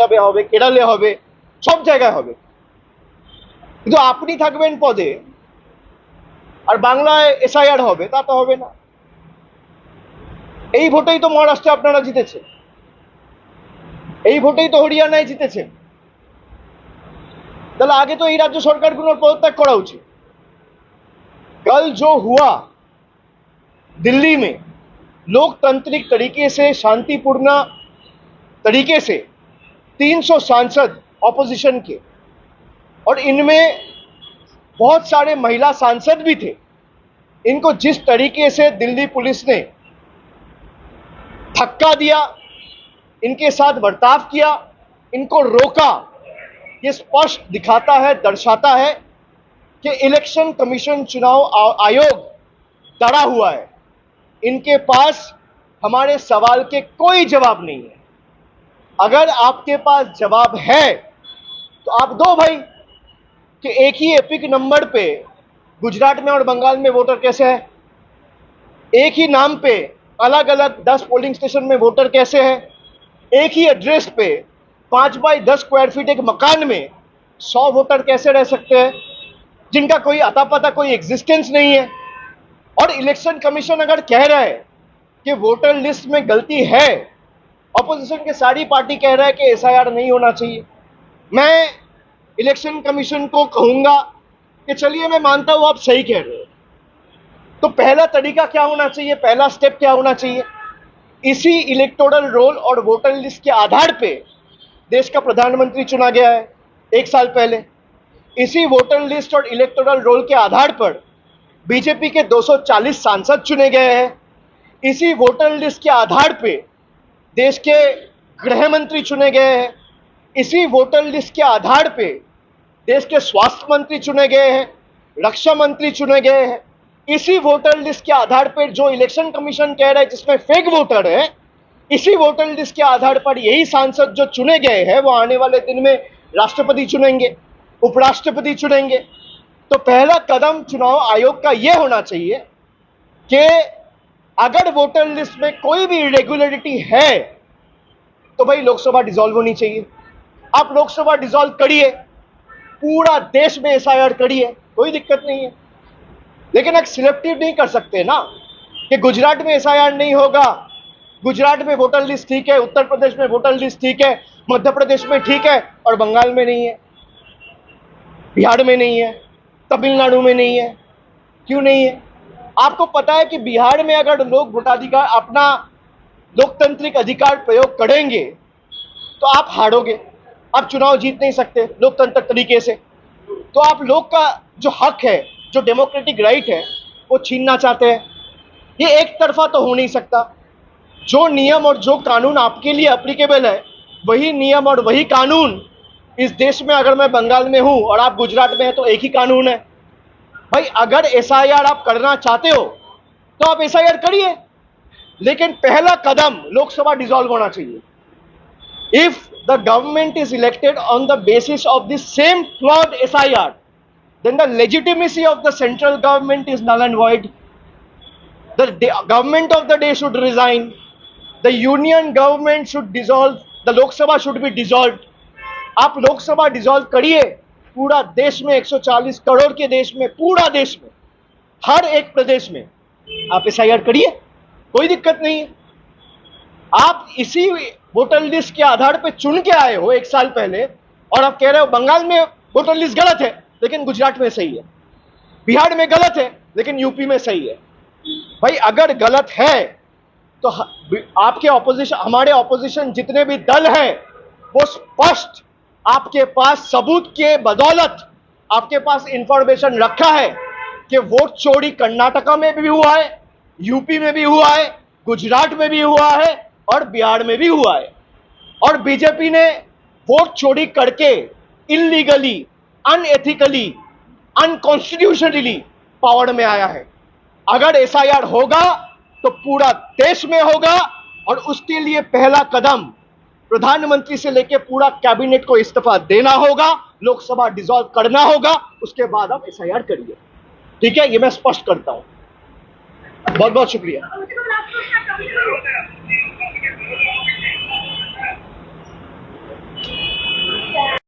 পাঞ্জাবে হবে, কেরালে হবে, সব জায়গায় হবে। কিন্তু আপনি থাকবেন পদে আর বাংলায় এসআইআর হবে, তা তো হবে না। এই ভোটেই তো মহারাষ্ট্রে আপনারা জিতেছেন, এই ভোটেই তো হরিয়ানায় জিতেছেন। তাহলে আগে তো এই রাজ্য সরকারগুলোর পদত্যাগ করা উচিত। कल जो हुआ दिल्ली में, लोकतांत्रिक तरीके से, शांतिपूर्ण तरीके से 300 सांसद ऑपोजिशन के, और इनमें बहुत सारे महिला सांसद भी थे, इनको जिस तरीके से दिल्ली पुलिस ने धक्का दिया, इनके साथ बर्ताव किया, इनको रोका, ये स्पष्ट दिखाता है, दर्शाता है कि इलेक्शन कमीशन, चुनाव आयोग डरा हुआ है। इनके पास हमारे सवाल के कोई जवाब नहीं है। अगर आपके पास जवाब है तो आप दो भाई, कि एक ही एपिक नंबर पे गुजरात में और बंगाल में वोटर कैसे है, एक ही नाम पे अलग अलग 10 पोलिंग स्टेशन में वोटर कैसे है, एक ही एड्रेस पे 5 बाई 10 स्क्वायर फीट एक मकान में 100 वोटर कैसे रह सकते हैं, जिनका कोई अता पता, कोई एग्जिस्टेंस नहीं है। और इलेक्शन कमीशन अगर कह रहा है कि वोटर लिस्ट में गलती है, ऑपोजिशन के सारी पार्टी कह रहा है कि एसआईआर नहीं होना चाहिए, मैं इलेक्शन कमीशन को कहूंगा कि चलिए मैं मानता हूं आप सही कह रहे हो, तो पहला तरीका क्या होना चाहिए, पहला स्टेप क्या होना चाहिए? इसी इलेक्टोरल रोल और वोटर लिस्ट के आधार पे देश का प्रधानमंत्री चुना गया है 1 साल पहले। इसी वोटर लिस्ट और इलेक्टोरल रोल के आधार पर बीजेपी के 240 सांसद चुने गए हैं। इसी वोटर लिस्ट के आधार पे देश के गृह मंत्री चुने गए हैं। इसी वोटर लिस्ट के आधार पे देश के स्वास्थ्य मंत्री चुने गए हैं, रक्षा मंत्री चुने गए हैं। इसी वोटर लिस्ट के आधार पर जो इलेक्शन कमीशन कह रहा है जिसमें फेक वोटर है, इसी वोटर लिस्ट के आधार पर यही सांसद जो चुने गए हैं वो आने वाले दिन में राष्ट्रपति चुनेंगे, उपराष्ट्रपति चुनेंगे। तो पहला कदम चुनाव आयोग का यह होना चाहिए कि अगर वोटर लिस्ट में कोई भी इरेगुलरिटी है तो भाई लोकसभा डिसॉल्व होनी चाहिए। आप लोकसभा डिसॉल्व करिए, पूरा देश में एसआईआर करिए, कोई दिक्कत नहीं है। लेकिन एक सिलेक्टिव नहीं कर सकते ना कि गुजरात में एसआईआर नहीं होगा, गुजरात में वोटर लिस्ट ठीक है, उत्तर प्रदेश में वोटर लिस्ट ठीक है, मध्य प्रदेश में ठीक है और बंगाल में नहीं है, बिहार में नहीं है, तमिलनाडु में नहीं है। क्यों नहीं है? आपको पता है कि बिहार में अगर लोग वोटाधिकार, अपना लोकतांत्रिक अधिकार प्रयोग करेंगे तो आप हारोगे, आप चुनाव जीत नहीं सकते लोकतंत्र तरीके से। तो आप लोग का जो हक है, जो डेमोक्रेटिक राइट है, वो छीनना चाहते हैं। ये एक तरफा तो हो नहीं सकता। जो नियम और जो कानून आपके लिए एप्लीकेबल है, वही नियम और वही कानून इस देश में, अगर मैं बंगाल में हूं और आप गुजरात में हैं तो एक ही कानून है। भाई अगर एसआईआर आप करना चाहते हो तो आप एसआईआर करिए, लेकिन पहला कदम लोकसभा डिसॉल्व होना चाहिए। If the government is elected on the basis of this same flawed SIR, then the legitimacy of the central government is null and void. The government of the day should resign. The union government should dissolve. The Lok Sabha should be dissolved. आप Lok Sabha dissolve करिए, पूरा देश में 140 करोड़ के देश में, पूरा देश में, हर एक प्रदेश में आप एसआईआर करिए, कोई दिक्कत नहीं है। आप इसी वोटर लिस्ट के आधार पे चुन के आए हो 1 साल पहले और आप कह रहे हो बंगाल में वोटर लिस्ट गलत है लेकिन गुजरात में सही है, बिहार में गलत है लेकिन यूपी में सही है। भाई अगर गलत है तो आपके ऑपोजिशन, हमारे ऑपोजिशन जितने भी दल हैं, वो स्पष्ट आपके पास सबूत के बदौलत आपके पास इंफॉर्मेशन रखा है कि वोट चोरी कर्नाटका में भी हुआ है, यूपी में भी हुआ है, गुजरात में भी हुआ है और बिहार में भी हुआ है। और बीजेपी ने वोट चोरी करके इलीगली, अनएथिकली, अनकॉन्स्टिट्यूशनली पावर में आया है। अगर एसआईआर होगा तो पूरा देश में होगा और उसके लिए पहला कदम प्रधानमंत्री से लेकर पूरा कैबिनेट को इस्तीफा देना होगा, लोकसभा डिसॉल्व करना होगा, उसके बाद आप एसआईआर करिए। ठीक है, ये मैं स्पष्ट करता हूं। बहुत बहुत शुक्रिया।